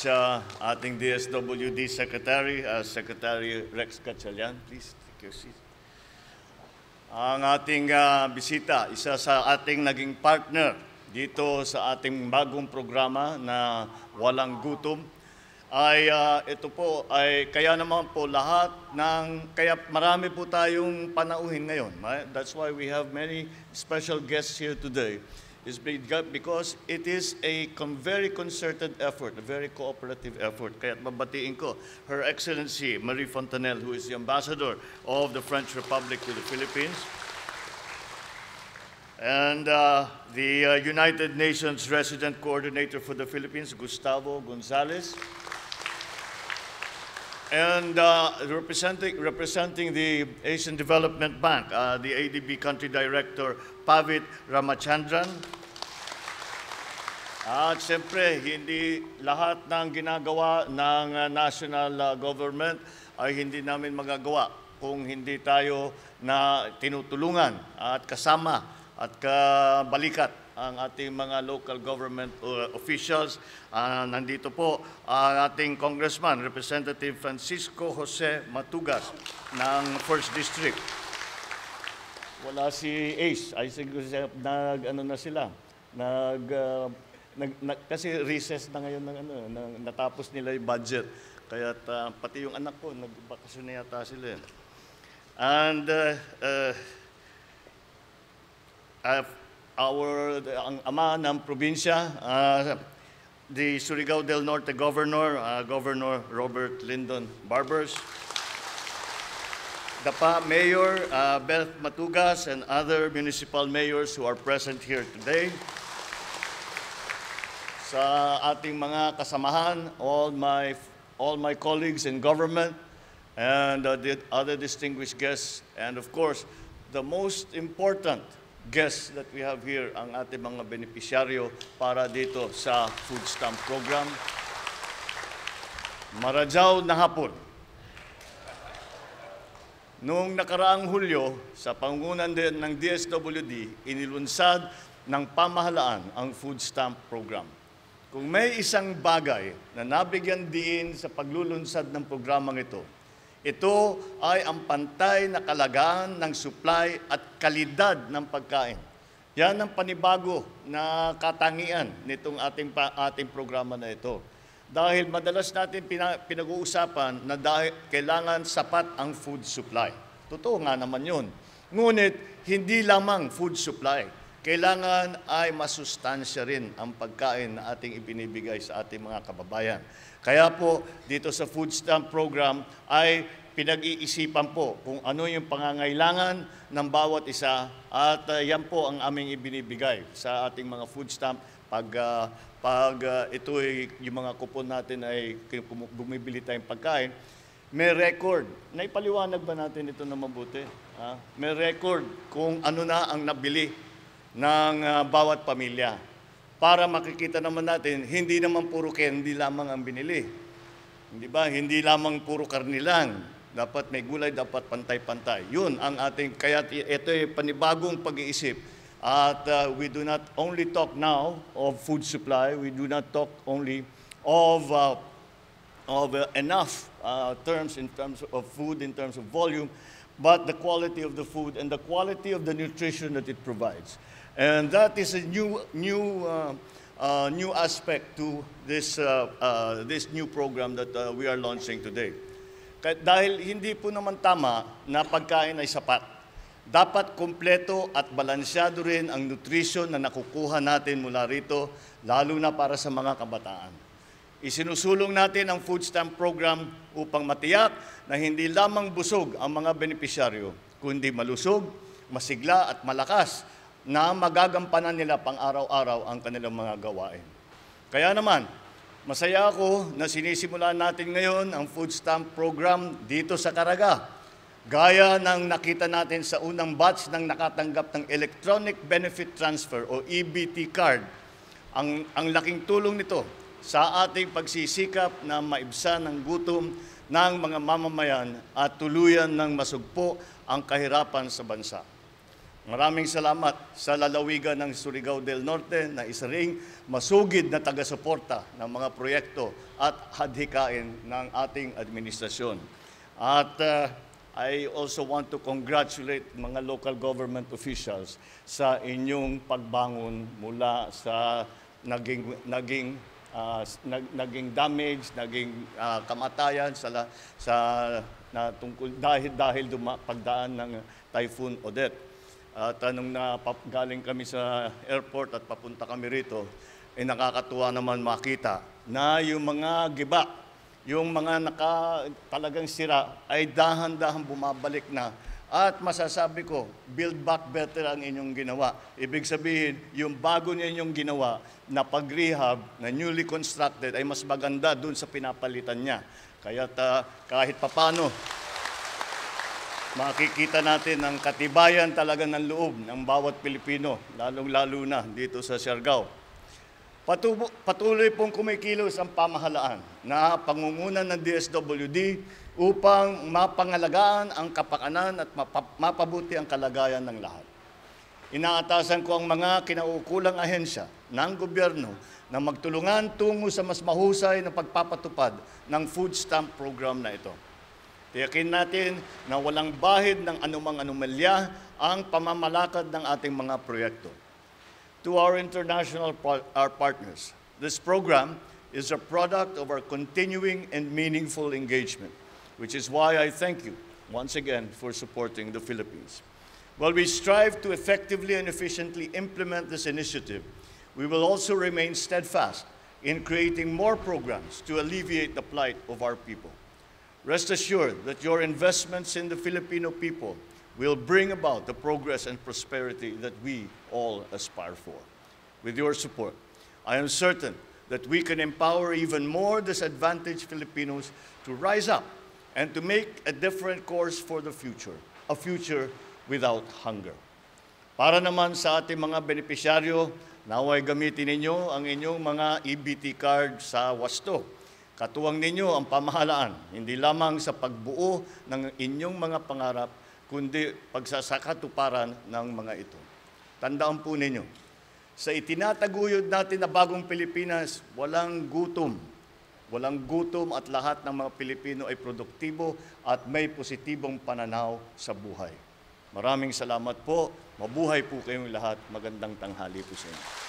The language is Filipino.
sa ating DSWD Secretary, Secretary Rex Gatchalian. Please take your seat. Ang ating bisita, isa sa ating naging partner dito sa ating bagong programa na Walang Gutom, ay ito po ay kaya naman po lahat kaya marami po tayong panauhin ngayon. That's why we have many special guests here today. Is because it is a very concerted effort, a very cooperative effort. Kaya mabatiin ko Her Excellency Marie Fontanelle, who is the Ambassador of the French Republic to the Philippines, and the United Nations Resident Coordinator for the Philippines, Gustavo Gonzalez, and representing the Asian Development Bank, the ADB Country Director, Pavit Ramachandran. At siyempre, hindi lahat ng ginagawa ng national government ay hindi namin magagawa kung hindi tayo na tinutulungan at kasama at kabalikat ang ating mga local government officials. Nandito po ang ating Congressman, Representative Francisco Jose Matugas ng 1st District. Wala si Ace. I think kasi recess na ngayon natapos nila yung budget. Kaya pati yung anak ko, nagbakasyon na yata sila. And ang ama ng probinsya, the Surigao del Norte Governor, Governor Robert Lyndon Barbers, the Mayor Beth Matugas, and other municipal mayors who are present here today. Sa ating mga kasamahan, all my colleagues in government, and the other distinguished guests, and of course, the most important guests that we have here, ang ating mga benepisyaryo para dito sa food stamp program. Marajaw na hapon. Noong nakaraang Hulyo, sa pangunan din ng DSWD, inilunsad ng pamahalaan ang food stamp program. Kung may isang bagay na nabigyan diin sa paglulunsad ng programang ito ay ang pantay na kalagahan ng supply at kalidad ng pagkain. Yan ang panibago na katangian nitong ating programa na ito. Dahil madalas natin pinag-uusapan na kailangan sapat ang food supply. Totoo nga naman yun. Ngunit hindi lamang food supply. Kailangan ay masustansya rin ang pagkain na ating ibinibigay sa ating mga kababayan. Kaya po, dito sa food stamp program ay pinag-iisipan po kung ano yung pangangailangan ng bawat isa at yan po ang aming ibinibigay sa ating mga food stamp pag ito ay yung mga kupon natin ay bumibili tayong pagkain. May record. Naipaliwanag ba natin ito na mabuti? May record kung ano na ang nabili ng bawat pamilya. Para makikita naman natin, hindi naman puro candy lamang ang binili. Hindi ba? Hindi lamang puro karni lang. Dapat may gulay, dapat pantay-pantay. Yun ang ating, kaya ito ay panibagong pag-iisip. At we do not only talk now of food supply, we do not talk only of enough terms in terms of food, in terms of volume, but the quality of the food and the quality of the nutrition that it provides. And that is a new aspect to this new program that we are launching today. Dahil hindi po naman tama na pagkain ay sapat. Dapat kompleto at balansyado rin ang nutrition na nakukuha natin mula rito, lalo na para sa mga kabataan. Isinusulong natin ang food stamp program upang matiyak na hindi lamang busog ang mga benepisyaryo, kundi malusog, masigla at malakas na magagampanan nila pang araw-araw ang kanilang mga gawain. Kaya naman, masaya ako na sinisimulan natin ngayon ang food stamp program dito sa Caraga. Gaya ng nakita natin sa unang batch ng nakatanggap ng Electronic Benefit Transfer o EBT card, ang laking tulong nito sa ating pagsisikap na maibsan ng gutom ng mga mamamayan at tuluyan ng masugpo ang kahirapan sa bansa. Maraming salamat sa lalawigan ng Surigao del Norte na isa ring masugid na taga-suporta ng mga proyekto at hadhikain ng ating administrasyon. At I also want to congratulate mga local government officials sa inyong pagbangon mula sa naging damage, naging kamatayan dahil pagdaan ng Typhoon Odette. At nung galing kami sa airport at papunta kami rito, nakakatuwa naman makita na yung mga giba, yung mga talagang sira ay dahan-dahan bumabalik na. At masasabi ko, build back better ang inyong ginawa. Ibig sabihin, yung bago ninyong ginawa na pag-rehab, na newly constructed, ay mas maganda dun sa pinapalitan niya. Kaya kahit papano, makikita natin ang katibayan talaga ng loob ng bawat Pilipino, lalong-lalo na dito sa Siargao. Patuloy pong kumikilos ang pamahalaan na pangungunan ng DSWD upang mapangalagaan ang kapakanan at mapabuti ang kalagayan ng lahat. Inaatasan ko ang mga kinaukulang ahensya ng gobyerno na magtulungan tungo sa mas mahusay na pagpapatupad ng food stamp program na ito. Tiyakin natin na walang bahid ng anumang anomalya ang pamamalakad ng ating mga proyekto. To our international partners, this program is a product of our continuing and meaningful engagement, which is why I thank you once again for supporting the Philippines. While we strive to effectively and efficiently implement this initiative, we will also remain steadfast in creating more programs to alleviate the plight of our people. Rest assured that your investments in the Filipino people will bring about the progress and prosperity that we all aspire for. With your support, I am certain that we can empower even more disadvantaged Filipinos to rise up and to make a different course for the future, a future without hunger. Para naman sa ating mga benepisyaryo, naway gamitin ninyo ang inyong mga EBT card sa wasto. Katuwang ninyo ang pamahalaan, hindi lamang sa pagbuo ng inyong mga pangarap, kundi pagsasakatuparan ng mga ito. Tandaan po ninyo, sa itinataguyod natin na bagong Pilipinas, walang gutom. Walang gutom at lahat ng mga Pilipino ay produktibo at may positibong pananaw sa buhay. Maraming salamat po. Mabuhay po kayong lahat. Magandang tanghali po sa inyo.